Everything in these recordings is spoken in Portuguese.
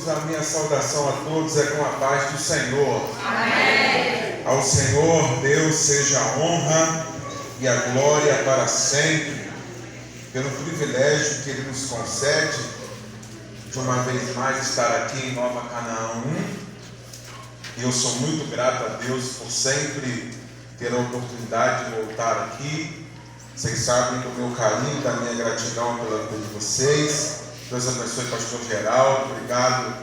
queridos, a minha saudação a todos é com a paz do Senhor. Amém. Ao Senhor Deus seja a honra e a glória para sempre, pelo privilégio que Ele nos concede de uma vez mais estar aqui em Nova Canaã 1. E eu sou muito grato a Deus por sempre ter a oportunidade de voltar aqui. Vocês sabem do meu carinho, da minha gratidão pela vida de vocês. Deus abençoe, pastor Geraldo. Obrigado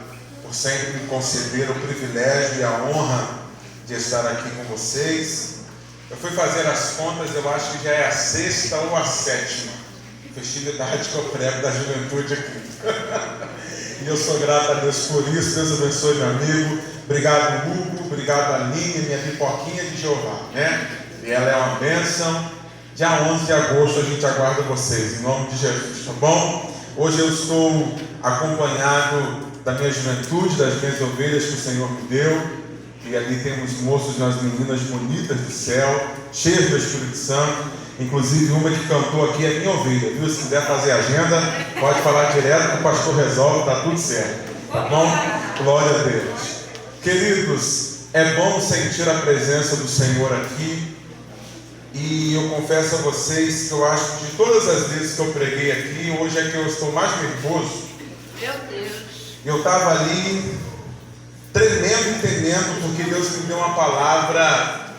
por sempre me conceder o privilégio e a honra de estar aqui com vocês. Eu fui fazer as contas, eu acho que já é a 6ª ou a 7ª festividade que eu prego da juventude aqui. E eu sou grato a Deus por isso. Deus abençoe, meu amigo. Obrigado, Hugo. Obrigado, Aline, minha pipoquinha de Jeová, né? E ela é uma bênção. Dia 11 de agosto a gente aguarda vocês, em nome de Jesus, tá bom? Hoje eu estou acompanhado da minha juventude, das minhas ovelhas que o Senhor me deu. E ali tem uns moços e umas meninas bonitas do céu, cheias do Espírito Santo. Inclusive uma que cantou aqui é minha ovelha, viu? Se quiser fazer agenda, pode falar direto que o pastor resolve, tá tudo certo, tá bom? Glória a Deus. Queridos, é bom sentir a presença do Senhor aqui. E eu confesso a vocês que eu acho que de todas as vezes que eu preguei aqui, hoje é que eu estou mais nervoso. Meu Deus. Eu estava ali tremendo e temendo, porque Deus me deu uma palavra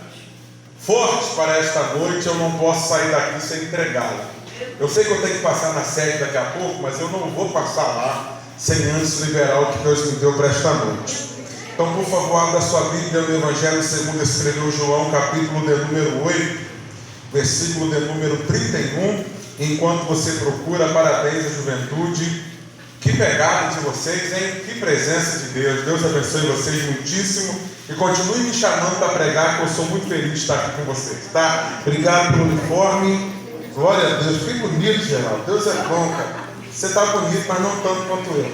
forte para esta noite. Eu não posso sair daqui sem entregá-la. Eu sei que eu tenho que passar na sede daqui a pouco, mas eu não vou passar lá sem antes liberar o que Deus me deu para esta noite. Então, por favor, abra sua Bíblia no Evangelho segundo escreveu João, capítulo de número 8, versículo de número 31. Enquanto você procura, parabéns à juventude. Que pegada de vocês, hein? Que presença de Deus. Deus abençoe vocês muitíssimo. E continue me chamando para pregar, que eu sou muito feliz de estar aqui com vocês, tá? Obrigado pelo uniforme. Glória a Deus. Que bonito, Geraldo. Deus é bom, cara. Você está bonito, mas não tanto quanto eu.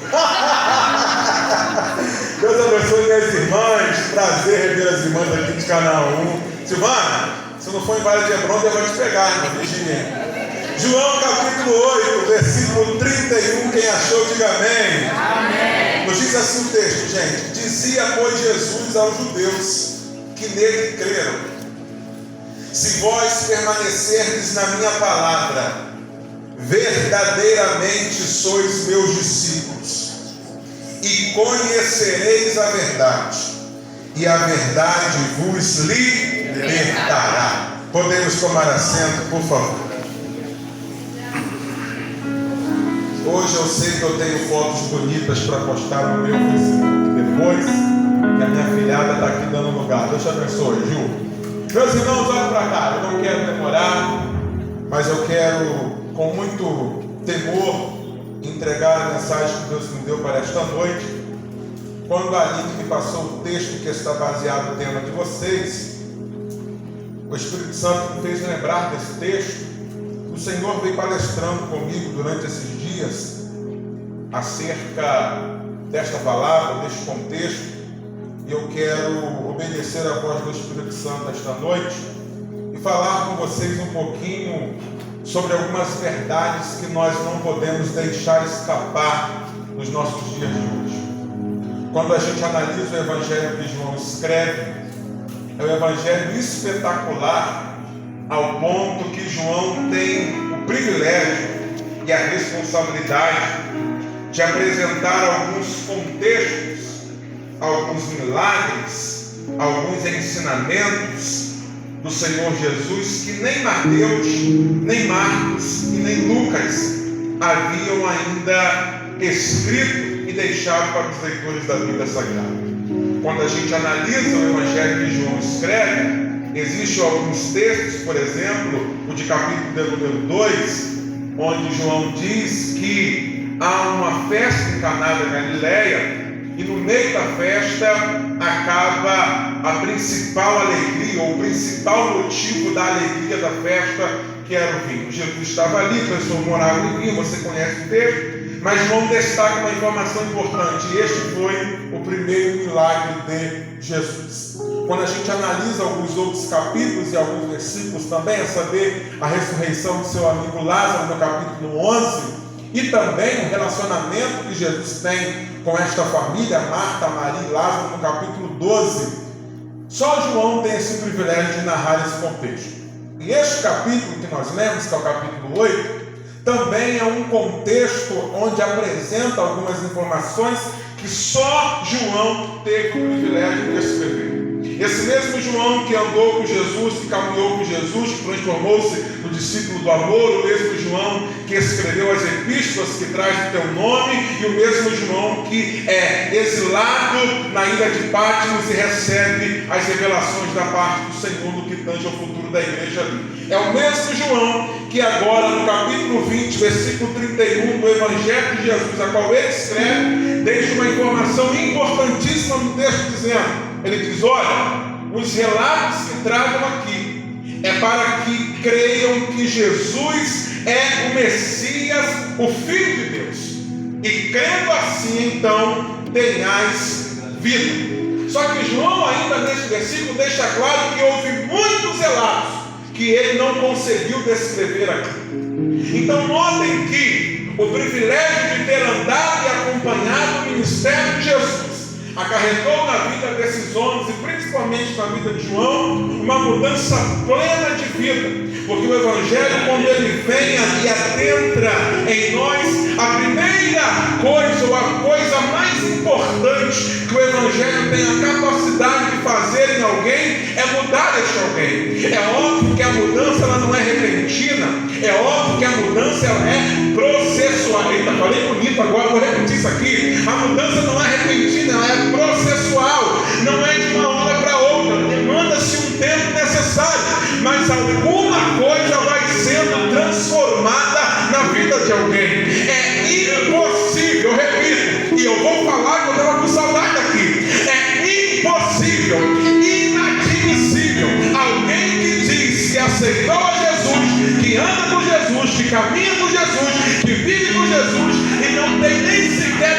Deus abençoe minhas irmãs. Prazer rever as irmãs aqui de Canaã 1. Silvana, se não for em Vale de Hebron, eu vou te pegar, irmão. Vigilinha. João capítulo 8, versículo 31, quem achou, diga amém. Amém. Nos diz assim o texto, gente. Dizia, pois, Jesus aos judeus que nele creram: se vós permanecerdes na minha palavra, verdadeiramente sois meus discípulos, e conhecereis a verdade, e a verdade vos libertará. Podemos tomar assento, por favor. Hoje eu sei que eu tenho fotos bonitas para postar no meu Facebook depois, que a minha filhada está aqui dando lugar. Deus te abençoe, Ju. Meus irmãos, olhem para cá. Eu não quero demorar, mas eu quero, com muito temor, entregar a mensagem que Deus me deu para esta noite. Quando a Aline me passou o texto que está baseado no tema de vocês, o Espírito Santo me fez lembrar desse texto. O Senhor veio palestrando comigo durante esses dias acerca desta palavra, deste contexto, e eu quero obedecer à voz do Espírito Santo esta noite e falar com vocês um pouquinho sobre algumas verdades que nós não podemos deixar escapar nos nossos dias de hoje. Quando a gente analisa o Evangelho que João escreve, é um Evangelho espetacular, ao ponto que João tem o privilégio e a responsabilidade de apresentar alguns contextos, alguns milagres, alguns ensinamentos do Senhor Jesus que nem Mateus, nem Marcos e nem Lucas haviam ainda escrito e deixado para os leitores da Bíblia Sagrada. Quando a gente analisa o Evangelho que João escreve, existem alguns textos, por exemplo, o de capítulo de número 2, onde João diz que há uma festa em Caná da Galileia, e no meio da festa acaba a principal alegria, ou o principal motivo da alegria da festa, que era o vinho. Jesus estava ali, transformou água em vinho, você conhece o texto, mas João destaca uma informação importante, e este foi o primeiro milagre de Jesus. Quando a gente analisa alguns outros capítulos e alguns versículos também, a saber, a ressurreição do seu amigo Lázaro no capítulo 11, e também o relacionamento que Jesus tem com esta família, Marta, Maria e Lázaro, no capítulo 12. Só João tem esse privilégio de narrar esse contexto. E este capítulo que nós lemos, que é o capítulo 8, também é um contexto onde apresenta algumas informações que só João teve o privilégio de escrever. Esse mesmo João que andou com Jesus, que caminhou com Jesus, que transformou-se no discípulo do amor, o mesmo João que escreveu as epístolas que traz o teu nome, e o mesmo João que é exilado na ilha de Patmos e recebe as revelações da parte do Senhor no que tange ao futuro da igreja ali. É o mesmo João que agora no capítulo 20, versículo 31 do Evangelho de Jesus, a qual ele escreve, deixa uma informação importantíssima no texto dizendo, ele diz, olha, os relatos que tragam aqui é para que creiam que Jesus é o Messias, o Filho de Deus, e crendo assim então tenhais vida. Só que João ainda neste versículo deixa claro que houve muitos relatos que ele não conseguiu descrever aqui. Então notem que o privilégio de ter andado e acompanhado o ministério de Jesus acarretou na vida desses homens e principalmente na vida de João uma mudança plena de vida, porque o Evangelho, quando ele vem e adentra em nós, a primeira coisa ou a coisa mais importante que o Evangelho tem a capacidade de fazer em alguém é mudar este alguém. É óbvio que a mudança ela não é repentina, é óbvio que a mudança ela é processual. Eita, falei bonito agora, vou repetir isso aqui. A mudança não é repentina, ela é processual, não é de uma hora para outra, demanda-se um tempo necessário, mas alguma coisa vai sendo transformada na vida de alguém. É impossível, eu repito, e eu vou falar que eu estava com saudade daqui, é impossível, inadmissível alguém que diz que aceitou a Jesus, que anda com Jesus, que caminha com Jesus, que vive com Jesus e não tem nem sequer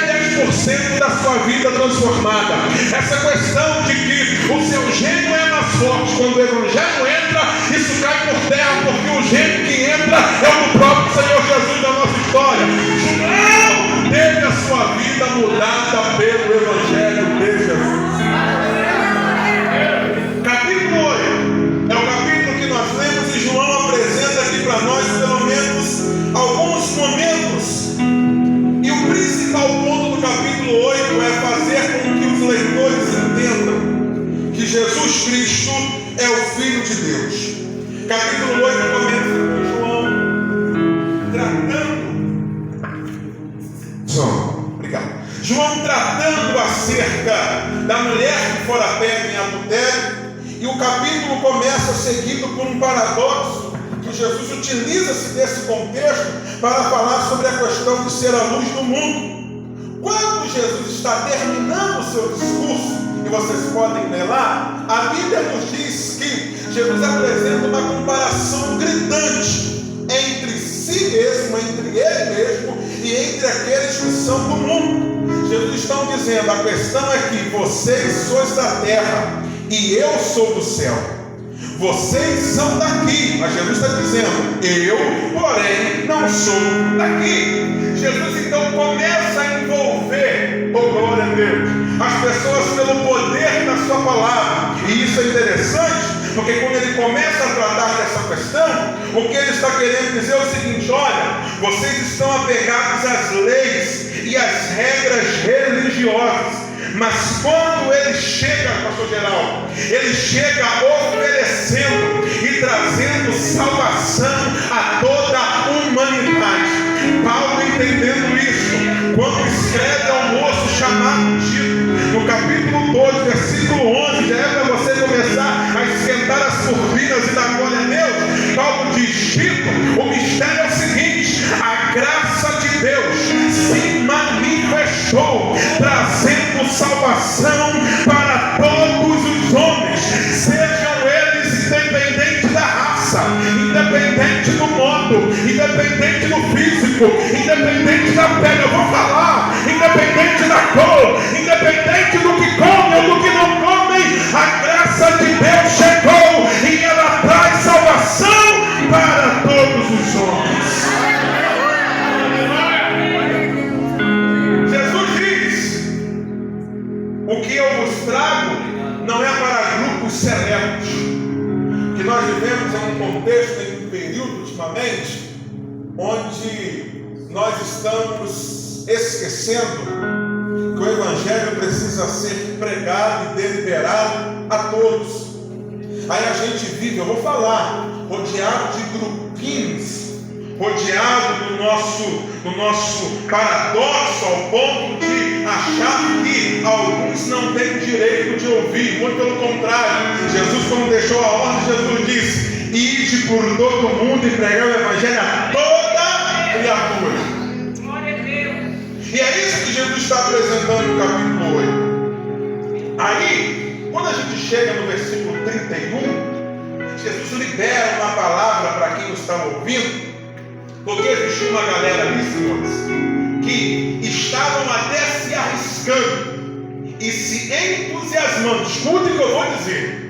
10% da sua vida transformada. Essa questão de que o seu gênio é mais forte, quando o Evangelho entra, isso cai por terra, porque o gênio que entra é o do próprio Senhor Jesus da nossa história. João teve a sua vida mudada pelo Evangelho de Jesus. Capítulo 8 é o capítulo que nós lemos e João apresenta aqui para nós pelo menos alguns momentos. E o principal ponto do capítulo 8 é fazer com que os leitores entendam que Jesus Cristo é o Filho de Deus. Capítulo 8 começa com João tratando. João tratando acerca da mulher que fora pega em adultério. E o capítulo começa seguido por um paradoxo que Jesus utiliza-se desse contexto para falar sobre a questão de ser a luz do mundo. Quando Jesus está terminando o seu discurso, e vocês podem ler lá, a Bíblia nos diz que Jesus apresenta uma comparação gritante entre si mesmo, entre ele mesmo e entre aqueles que são do mundo. Jesus está dizendo, a questão é que vocês sois da terra e eu sou do céu. Vocês são daqui, mas Jesus está dizendo, eu, porém, não sou daqui. Jesus então começa a envolver, oh glória a Deus, as pessoas pelo poder da sua palavra. E isso é interessante, porque quando ele começa a tratar dessa questão, o que ele está querendo dizer é o seguinte, olha, vocês estão apegados às leis e às regras religiosas. Mas quando ele chega, pastor Geraldo, ele chega oferecendo e trazendo salvação a toda a humanidade. Paulo, entendendo isso, quando escreve ao moço chamado Tito, no capítulo 2, versículo 11, já é para você começar a esquentar as turbinas e dar glória a Deus. Paulo diz, Tito, o mistério é o seguinte, a graça de Deus se manifestou, trazendo salvação para todos os homens, sejam eles independentes da raça, independente do modo, independente do físico, independente da pele, eu vou falar, independente da cor, independente do que comem ou do que não comem, a graça de Deus chegou e ela traz salvação para todos os homens. Jesus diz sinceros. Que nós vivemos em um contexto, em um período ultimamente, onde nós estamos esquecendo que o Evangelho precisa ser pregado e deliberado a todos. Aí a gente vive, eu vou falar, rodeado de grupinhos, rodeado do nosso paradoxo, ao ponto de achar que alguns não têm direito de ouvir. Muito pelo contrário, Jesus, quando deixou a ordem, Jesus disse: ide por todo mundo e pregar o Evangelho a toda criatura. Glória a Deus. E é isso que Jesus está apresentando no capítulo 8. Aí, quando a gente chega no versículo 31, Jesus libera uma palavra para quem está ouvindo, porque existia uma galera ali, senhores, que estavam até se arriscando e se entusiasmando. Escutem o que eu vou dizer.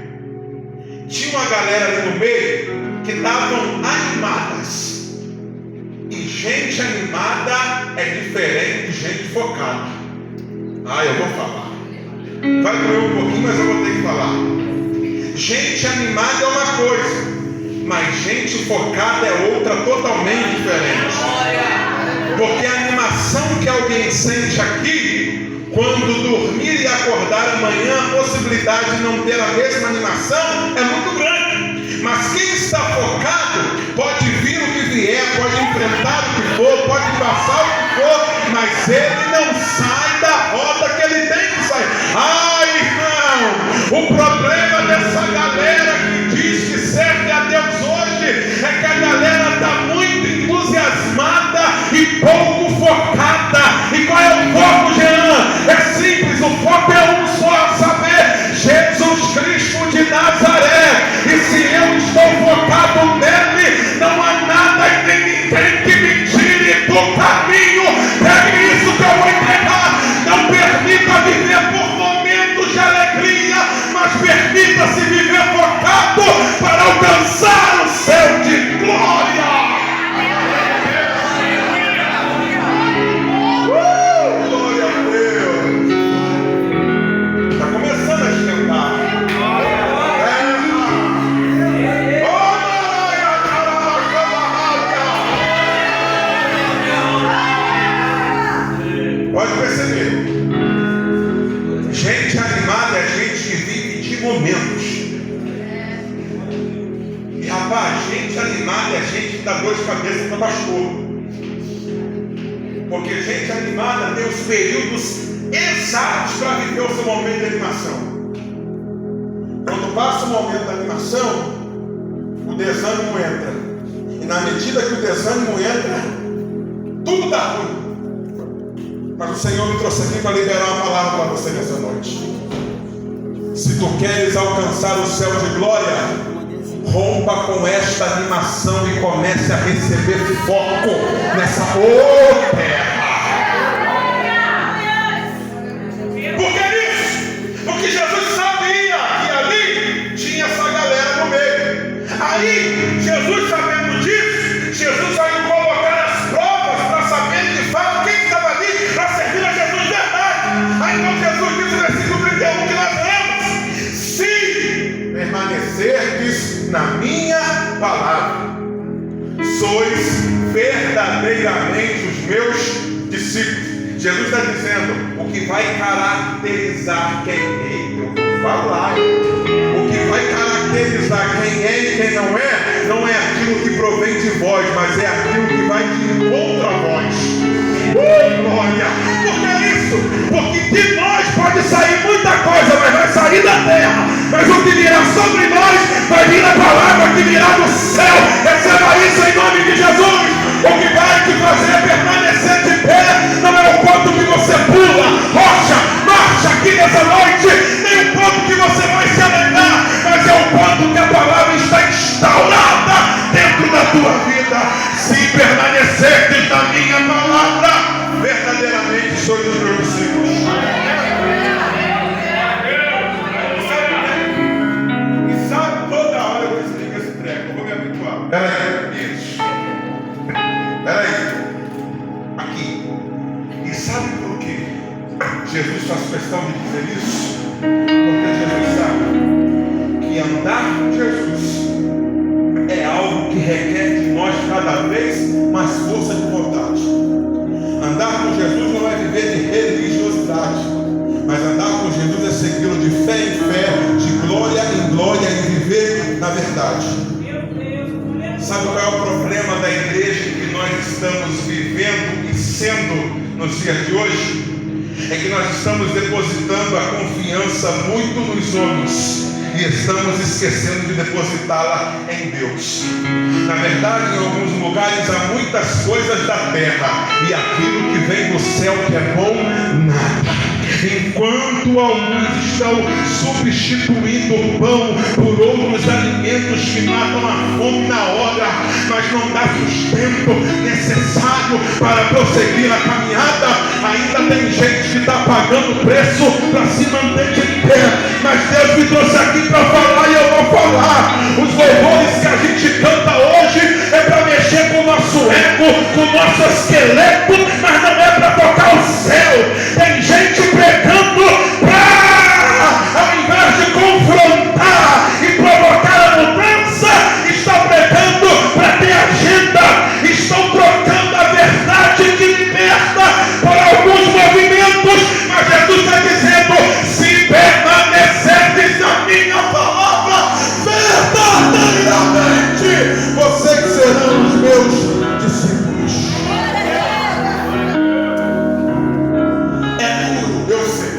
Tinha uma galera ali no meio que estavam animadas. E gente animada é diferente de gente focada. Eu vou falar. Vai doer um pouquinho, mas eu vou ter que falar. Gente animada é uma coisa, mas gente focada é outra totalmente diferente. Porque a animação que alguém sente aqui, quando dormir e acordar amanhã, a possibilidade de não ter a mesma animação é muito grande. Mas quem está focado pode vir o que vier, pode enfrentar o que for, pode passar o que for, mas ele não sai da roda que ele tem que sair. Irmão, o problema dessa galera que diz que serve a Deus hoje é que a galera está muito entusiasmada e pouco focada. E qual é o foco, Jean? É simples, o foco é um só, saber Jesus Cristo de Nazaré. E se eu estou focado nele, não há nada e nem ninguém que me tire do caminho. É isso que eu vou entregar. Não permita viver por momentos de alegria, mas permita-se viver focado para alcançar o céu de glória. Glória a Deus. Está começando a esquentar. Pode perceber. Gente animada é gente que vive de momentos. E rapaz, gente animada é gente que dá dor de cabeça para pastor. Porque gente animada tem os períodos exatos para viver o seu momento de animação. Quando passa o momento da animação, o desânimo entra. E na medida que o desânimo entra, tudo dá ruim. Mas o Senhor me trouxe aqui para liberar uma palavra para você nessa noite. Se tu queres alcançar o céu de glória, rompa com esta animação e comece a receber foco nessa terra. Por que isso? Porque Jesus sabia que ali tinha essa galera no meio. Aí, Jesus sabendo disso, Jesus vai colocar as provas para saber de fato quem estava ali para servir a Jesus de verdade. Aí então Jesus diz no versículo 31 que nós lemos: se permanecerdes na minha palavra, sois verdadeiramente os meus discípulos. Jesus está dizendo: o que vai caracterizar quem é, eu vou falar, o que vai caracterizar quem é e quem não é aquilo que provém de vós, mas é aquilo que vai de encontro a vós. Glória! Por que isso? Porque de nós pode sair muita coisa, mas vai sair da terra. Mas o que virá sobre nós vai vir a palavra que virá do céu. Receba isso em nome de Jesus. O que vai te fazer permanecer de pé não é o quanto que você pula, rocha, marcha aqui nessa noite, nem o quanto que você vai se alegrar, mas é o quanto que a palavra está instaurada dentro da tua vida. Se permanecerdes na minha palavra, verdadeiramente sois os meus discípulos. E sabe, toda hora eu explico esse treco, eu vou me habituar. Peraí, isso. Peraí. Aqui. E sabe por quê Jesus faz questão de dizer isso? Porque Jesus sabe que andar andar com Jesus é algo que requer de nós cada vez mais força de vontade. Andar com Jesus não é viver de religiosidade, mas andar com Jesus é segui-lo de fé em fé, de glória em glória e viver na verdade. Sabe qual é o problema da igreja que nós estamos vivendo e sendo nos dias de hoje? É que nós estamos depositando a confiança muito nos homens e estamos esquecendo de depositá-la em Deus. Na verdade, em alguns lugares há muitas coisas da terra e aquilo que vem do céu que é bom, nada. Enquanto alguns estão substituindo o pão por outros alimentos que matam a fome na hora, mas não dá sustento necessário para prosseguir a caminhada, ainda tem gente que está pagando preço para se manter de pé. Mas Deus me trouxe aqui para falar e eu vou falar. Os louvores que a gente canta hoje é para mexer com o nosso ego, com o nosso esqueleto, mas não é para tocar o céu. Tem gente pregando para, ao invés de confrontar e provocar a mudança, estão pregando para ter agenda, estão trocando a verdade que liberta por alguns movimentos. Mas Jesus está dizendo: se permanecerdes na minha palavra verdadeiramente, vocês serão os meus discípulos. É duro, eu sei,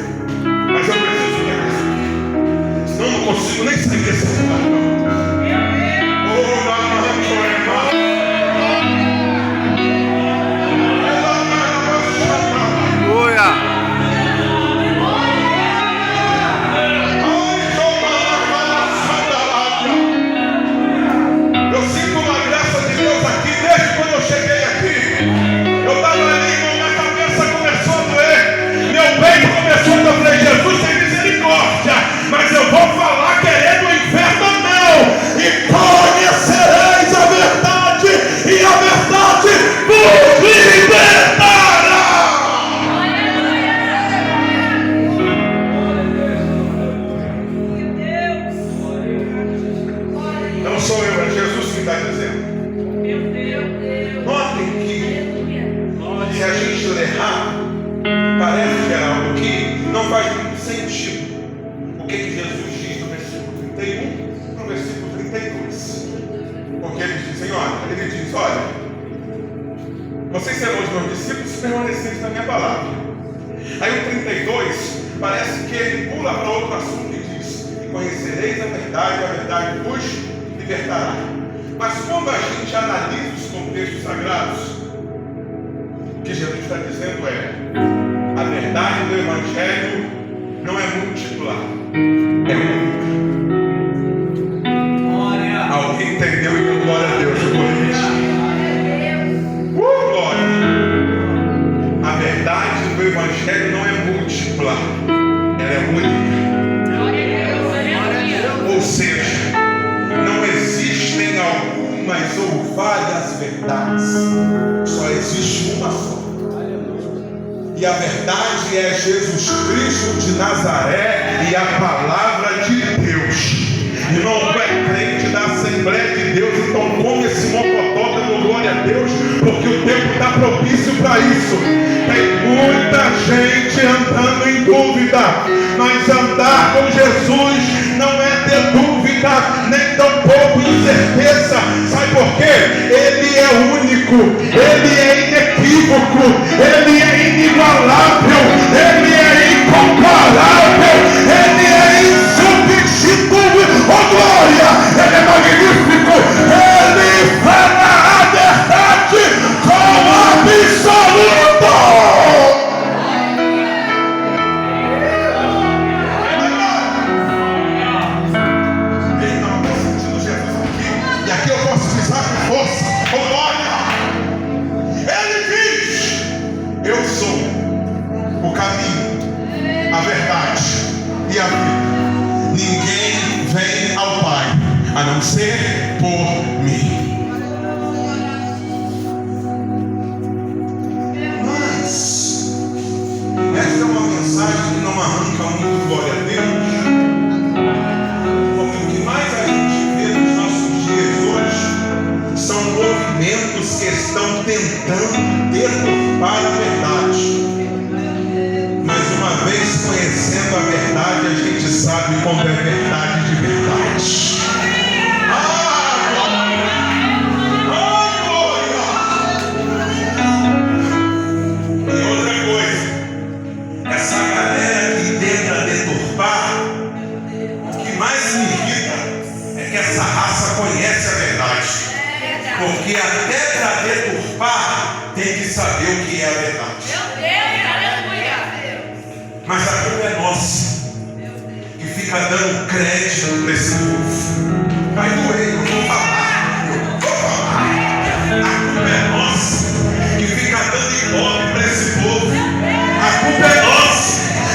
mas eu preciso que acrescentar, senão eu não consigo nem sair desse lugar. Mas eu vou falar querendo o inferno não. E conhecereis a verdade, e a verdade vos libertará. Não sou eu, é Jesus que está dizendo. Notem que se a gente ler rápido, parece que é algo que não faz muito sentido. O que Jesus diz no versículo 31 no versículo 32? Porque ele diz, olha, vocês serão os meus discípulos se permanecerem na minha palavra. Aí o 32 parece que ele pula para outro assunto e diz: e conhecereis a verdade vos libertará. Mas quando a gente analisa os contextos sagrados, o que Jesus está dizendo é: a verdade do Evangelho não é múltipla, é única. Alguém entendeu e deu glória a Deus por isso? Glória! A verdade do Evangelho não é múltipla, ela é única. Ou seja, não existem algumas ou várias verdades, só existe uma só. E a verdade é Jesus Cristo de Nazaré e a palavra de Deus. Irmão, tu é crente da Assembleia de Deus, então come esse mocotó dando glória a Deus, porque o tempo está propício para isso. Tem muita gente andando em dúvida, mas andar com Jesus não é ter dúvida, nem tampouco incerteza. Sabe por quê? Ele é único, ele é inequívoco, ele é inigualável, ele é incomparável, ele é insubstituível. Oh glória, ele é magnífico, ele fala a verdade com absoluto. A não ser por mim. Mas esta é uma mensagem que não arranca muito glória a Deus, porque o que mais a gente raça conhece a verdade. Porque até para deturpar tem que saber o que é a verdade. Mas a culpa é nossa, que fica dando crédito para esse povo. Vai doer, eu vou falar. A culpa é nossa, que fica dando ibope para esse povo. A culpa é nossa,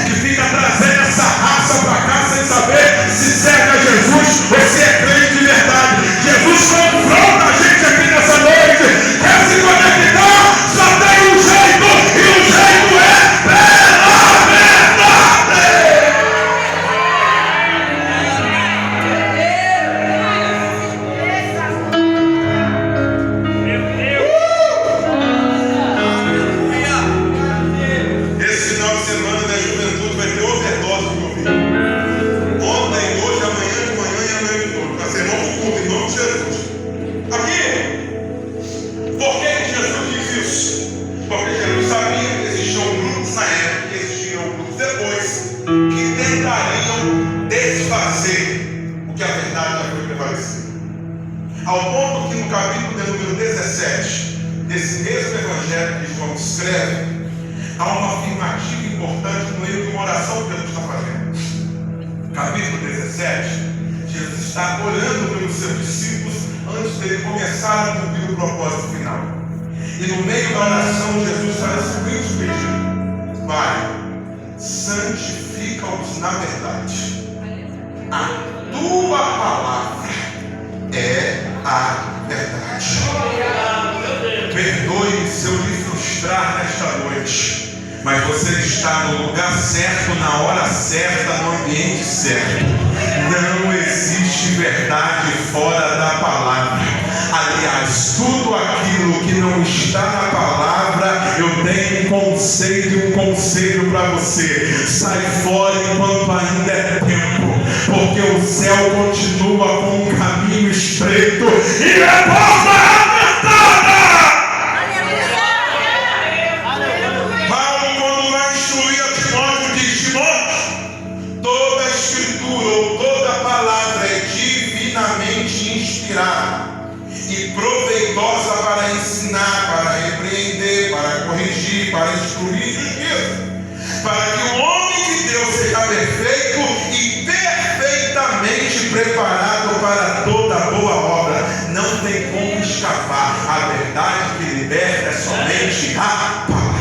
que fica trazendo essa raça para cá sem saber se serve a Jesus ou se é crente de verdade. Jesus confronta a gente aqui nessa noite. Quer se conectar? Só tem um jeito, e o jeito é pela verdade. Esse final de semana da juventude vai ter overdose de ouvir. Ontem, hoje, amanhã de manhã e amanhã de noite. Vai ser novo culto em nome de Jesus. Aqui, por que Jesus diz isso? Porque Jesus sabia que existiam grupos na época, que existiam grupos depois, que tentariam desfazer o que a verdade já foi prevalecida. Ao ponto que no capítulo de número 17, desse mesmo evangelho que João escreve, há uma afirmativa importante no meio de uma oração que Jesus está fazendo. Capítulo 17, Jesus está orando pelos seus discípulos antes dele começar a cumprir o propósito final. E no meio da oração, Jesus faz o seguinte pedido: Pai, santifica-os na verdade. A tua palavra é a verdade. Perdoe se eu lhe frustrar nesta noite, mas você está no lugar certo, na hora certa, no ambiente certo. Não existe verdade fora da palavra. Aliás, tudo aquilo que não está na palavra, eu tenho um conselho para você: sai fora enquanto ainda é tempo, porque o céu continua com um caminho estreito e a porta apertada. Paulo, quando vai instruir a Timóteo, diz: Timóteo, toda a escritura ou toda a palavra é divinamente inspirada e proveitosa para ensinar, para repreender, para corrigir, para instruir em justiça, para que o homem de Deus seja perfeito e perfeitamente preparado para toda boa obra. Não tem como escapar. A verdade que liberta é somente a palavra.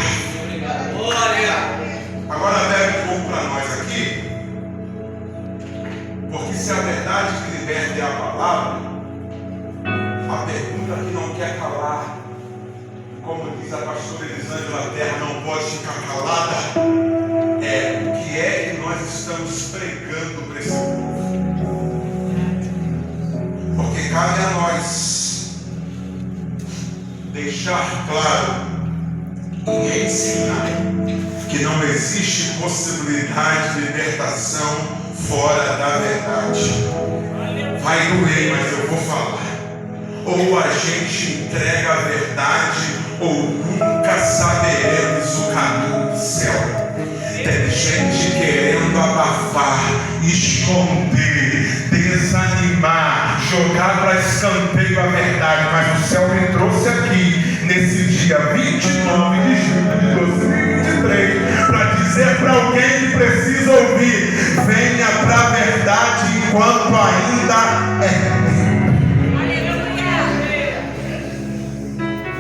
Agora pega um pouco para nós aqui, porque se a verdade que liberta é a palavra, a pergunta que não quer calar, como diz a pastora Elisângela, a terra não pode ficar calada, é: o que é que nós estamos pregando para esse povo? Porque cabe a nós deixar claro e ensinar que não existe possibilidade de libertação fora da verdade. Vai doer, mas eu vou falar. Ou a gente entrega a verdade, ou nunca saberemos o caminho do céu. Tem gente querendo abafar, esconder, desanimar, jogar para escanteio a verdade, mas o céu me trouxe aqui nesse dia 29 de julho de 2023 para dizer para alguém que precisa ouvir: venha para a verdade enquanto ainda é tempo.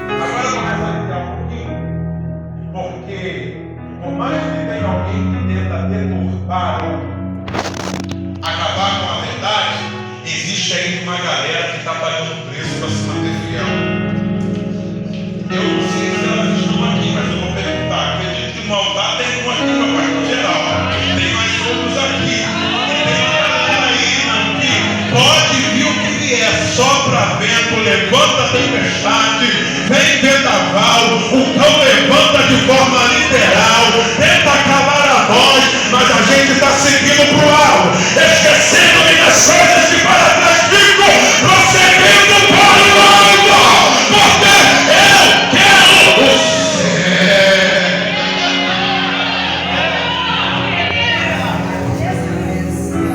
Agora eu vou realizar um pouquinho, porque por mais que tenha alguém que tenta deturpar ou acabar com a verdade, existe ainda uma galera que está pagando preço para se manter fiel. Eu não sei se elas estão aqui, mas eu vou perguntar. Acredito que no altar tem um aqui para o pastor geral. Tem mais outros aqui. E tem uma galera aí que pode vir o que vier. Sopra vento, levanta tempestade, vem vendaval, o cão levanta de forma literal, tenta calar a voz, mas a gente está seguindo para o alto, esquecendo das coisas que para trás ficam, prosseguindo para o alto, porque eu quero o céu.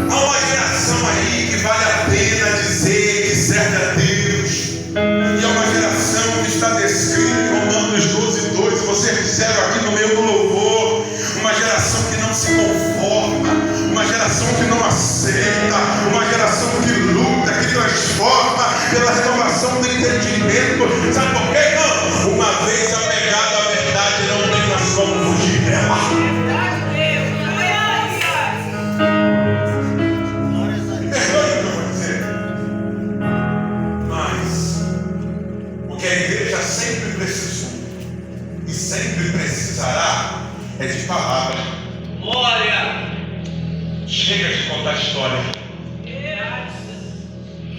Há uma geração aí que vale a pena dizer pela renovação do entendimento. Sabe por quê? Não. Uma vez apegado à verdade, não tem mais como fugir dela. Perdoe o que eu vou dizer. Mas o que a igreja sempre precisou e sempre precisará é de palavra. Glória. Chega de contar história.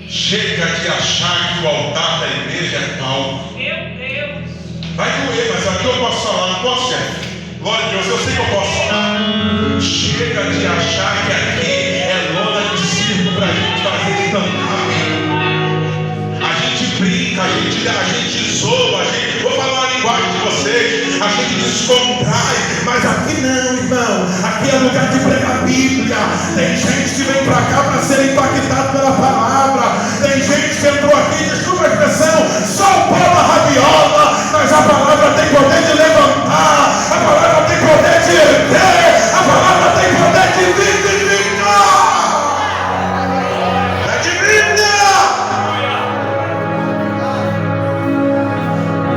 Chega de achar que o altar da igreja é calmo. Meu Deus. Vai doer, mas aqui eu posso falar, não posso, chefe? Glória a Deus, eu sei que eu posso falar. Chega de achar que aqui é lona de circo para a gente fazer stand-up. A gente brinca, a gente zoa, vou falar a linguagem de vocês, a gente descontrai, mas aqui não, irmão. Aqui é lugar de pregar a Bíblia. Tem gente que vem para cá para ser impactado pela palavra. Tem gente que entrou aqui, desculpa a expressão, só o pau da rabiola, mas a palavra tem poder de levantar, a palavra tem poder de erguer, a palavra tem poder de vivificar. É de vida.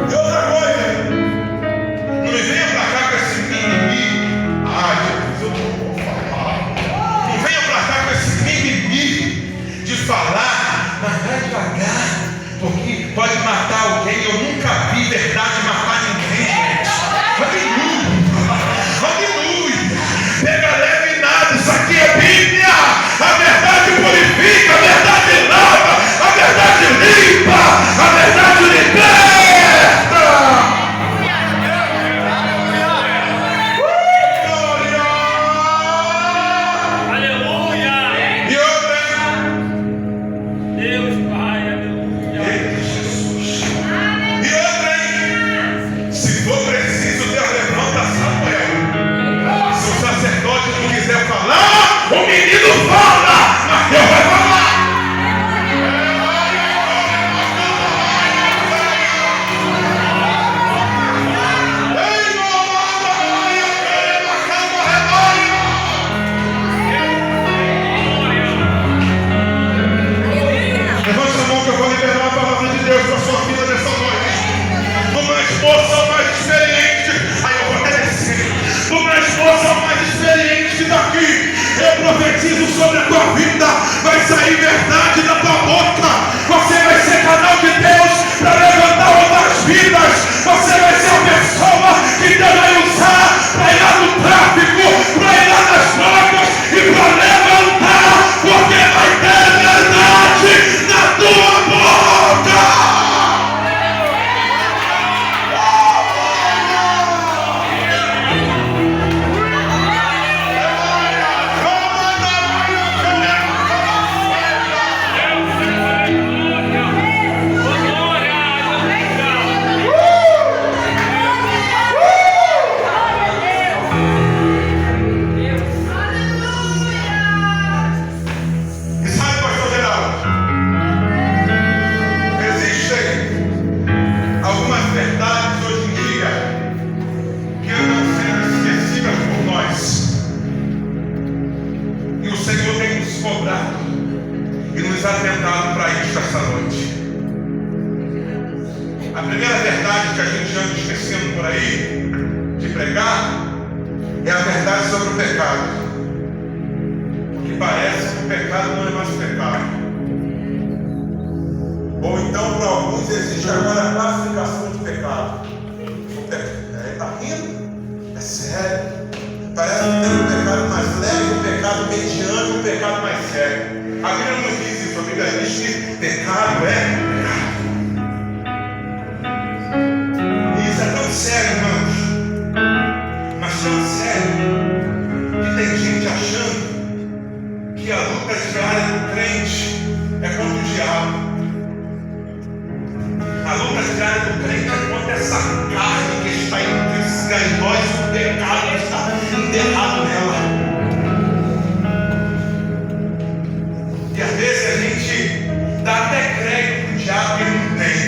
E outra coisa, não me venha pra cá com esse mimimi. Jesus, eu não vou falar. Não venha pra cá com esse mimimi de falar, mas vai devagar, porque pode matar alguém. Eu nunca vi verdade matar ninguém, gente. Aleluia. Pega leve nada, isso aqui é Bíblia. A verdade purifica, a verdade lava, a verdade limpa, a verdade liberta. Aleluia. E outra, Deus Pai, aleluia. Jesus. E outra, se for preciso, Deus levanta Samuel. Se o sacerdote não quiser falar, o menino fala, mas Deus vai falar. Levante a mão que eu vou liberar a palavra de Deus para a sua vida nessa noite. Do mais moço ao mais experiente. Aí eu vou descer. Do mais moço ao mais experiente daqui. Eu profetizo sobre a tua vida. Vai sair verdade da tua boca. Você vai ser canal de Deus para levantar outras vidas. Você vai ser a pessoa que Deus vai usar para ir lá no tráfico, para ir lá nas drogas e para levantar. Porque vai ter verdade na tua boca. E sabe, pastor Geraldo, existem algumas verdades hoje em dia que andam sendo esquecidas por nós. E o Senhor tem nos cobrado e nos atentado para isso essa noite. A primeira verdade que a gente anda esquecendo por aí de pregar é a verdade sobre o pecado. Porque parece que o pecado não é mais pecado. Ou então, para alguns, existe agora a classificação de pecado. Está rindo? É sério. Parece que tem um pecado mais leve, um pecado mediano e um pecado mais sério. A Bíblia não diz isso. A Bíblia diz que pecado é pecado. E isso é tão sério, irmãos. Mas tão sério que tem gente achando que a luta diária do crente é contra o diabo. A luta diária do crente é contra essa carne que está intrínseca em nós, o pecado que está enterrado nela. E às vezes a gente dá até crédito para o diabo e não tem.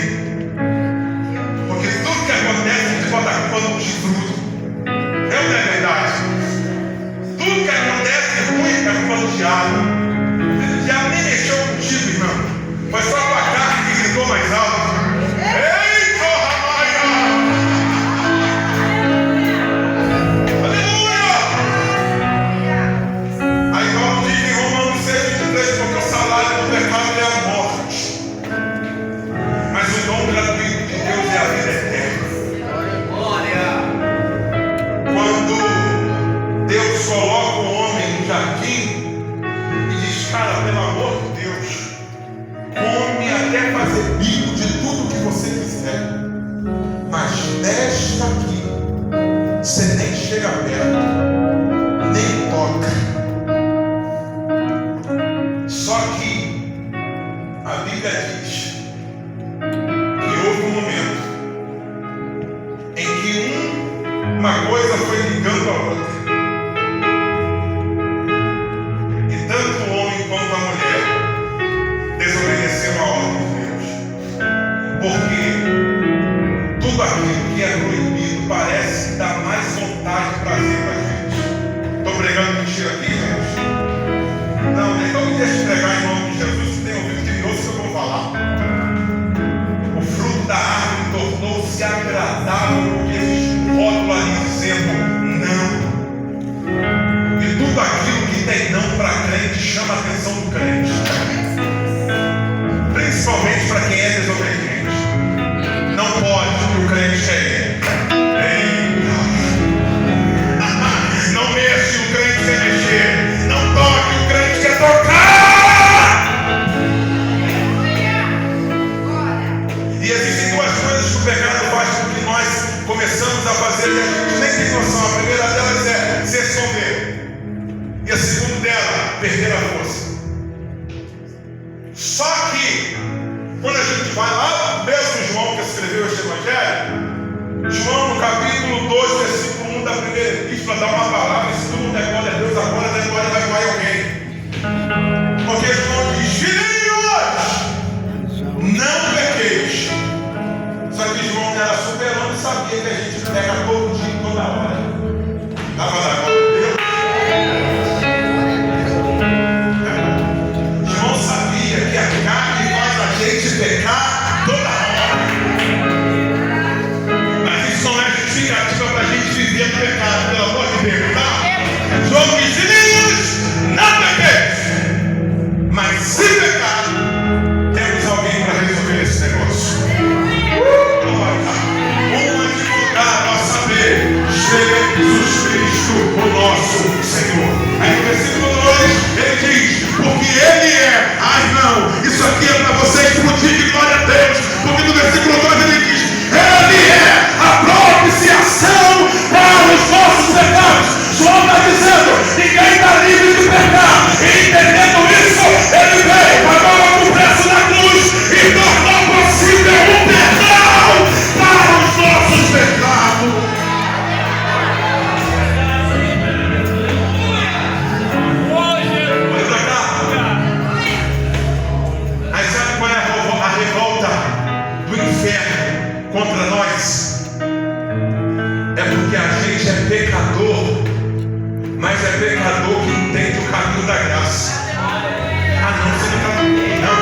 Porque tudo que acontece a gente bota a culpa no chifrudo. Não é verdade? Tudo que acontece ruim é culpa do diabo. O diabo nem mexeu contigo, irmão. Foi só com a carne quer fazer bico de tudo que você quiser, mas desta aqui você nem chega perto, nem toca. Só que a Bíblia diz que houve um momento em que uma coisa foi ligando a outra. E tanto o homem quanto a mulher desobedeceram a ordem de Deus. Porque tudo aquilo que é proibido parece dar mais vontade e prazer para a gente. Estou pregando mentira aqui, gente? Não, então me deixe pregar em nome de Jesus, que tem ouvido que me ouça que eu vou falar. O fruto da árvore tornou-se agradável, porque existe um rótulo ali dizendo não. E tudo aquilo que tem não para crente chama a atenção do crente, principalmente para quem é desobediente. Não pode, porque o crente é. Não mexe, o crente quer mexer. Não toque, o crente quer tocar. E existem duas coisas que o pecado faz com que nós começamos a fazer e a gente nem tem noção. A primeira delas é ser soberbo. E a segunda dela, perder a força. Só que, quando a gente vai lá no mesmo João que escreveu este Evangelho, João no capítulo 2, versículo 1 da primeira epístola, dá uma palavra, e se tu não der glória a Deus, agora der glória vai para alguém. Porque João diz: filhinhos, não pequeis. Só que João era super-homem e sabia que a gente pega todo dia, toda hora. Estava na glória de Deus. João sabia que a carne faz a gente pecar toda hora. Mas isso não é justificativa para a gente viver no pecado, pelo amor de Deus, tá? João diz: filhinhos, não pequeis. Mas se pecar, temos alguém para resolver esse negócio. Um advogado a saber, Jesus Cristo, o nosso Senhor. Aí no versículo 2 ele diz: porque ele é. Ai não, isso aqui é para você explodir de glória a Deus. Porque no versículo 2 ele diz: ele é a propiciação para os nossos pecados. João está dizendo: ninguém está livre de pecar. E entendendo isso, ele veio, pagou o preço da cruz e tornou possível um perdão para os nossos pecados. Aí sabe qual é a revolta do inferno contra nós? É porque a gente é pecador, mas é pecador que entende o caminho da graça. Ah não, você não está entendendo, não.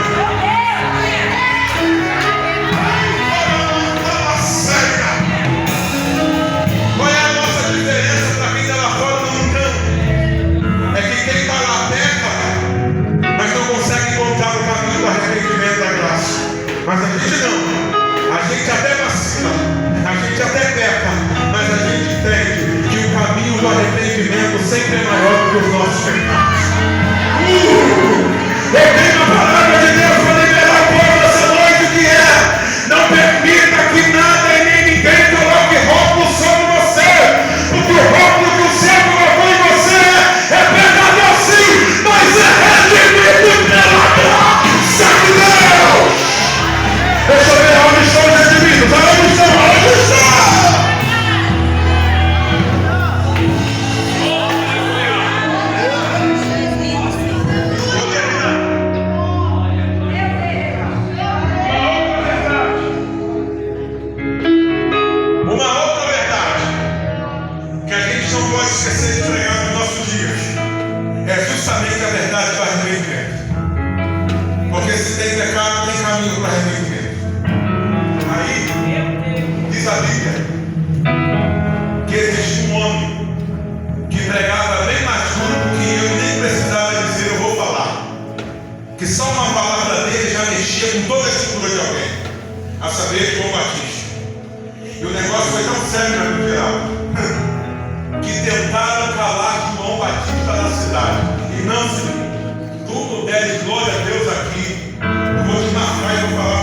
Qual é a nossa diferença para quem está lá fora no mundão? É que quem está lá peca, mas não consegue encontrar o caminho do arrependimento da graça. Mas a gente não. A gente até vacila, a gente até peca, mas a gente entende que o caminho do arrependimento sempre é maior do que os nossos pecados. Eu tenho a palavra de Deus para liberar o povo dessa noite, que é: não permita que nada e nem ninguém coloque rótulo sobre você, porque o rótulo que o céu colocou em você é pecador sim, mas é redimido pela graça de Deus. Deixa eu ver onde estão os redimidos, aonde estão, aonde estão? Esquecer de pregar nos nossos dias é justamente a verdade do arrependimento. Porque se tem pecado, tem caminho para arrependimento. Aí diz a Bíblia que existe um homem que pregava bem mais duro do que eu, nem precisava dizer, eu vou falar. Que só uma palavra dele já mexia com toda a estrutura de alguém, a saber, João Batista. E o negócio foi tão sério, meu geral, que tentaram calar João Batista na cidade. E não, se tu não deres glória a Deus aqui, eu vou te marcar e vou falar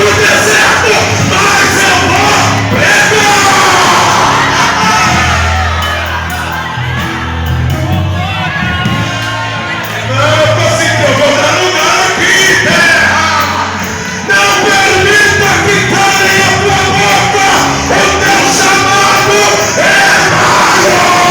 pro deserto, mas eu vou pregar. Eu vou dar lugar aqui, terra. Não permita que calem a tua boca. O teu chamado é maior.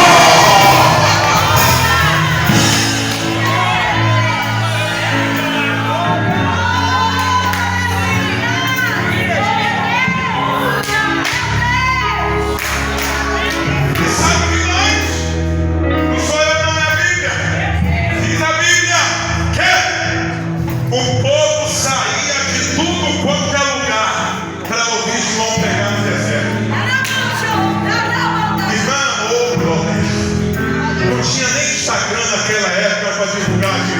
E sabe o que mais? Não sou eu, não, é a Bíblia. Diz a Bíblia que o povo saía de tudo quanto é lugar para ouvir João pregar no deserto. Irmão, não tinha nem Instagram naquela época para divulgar de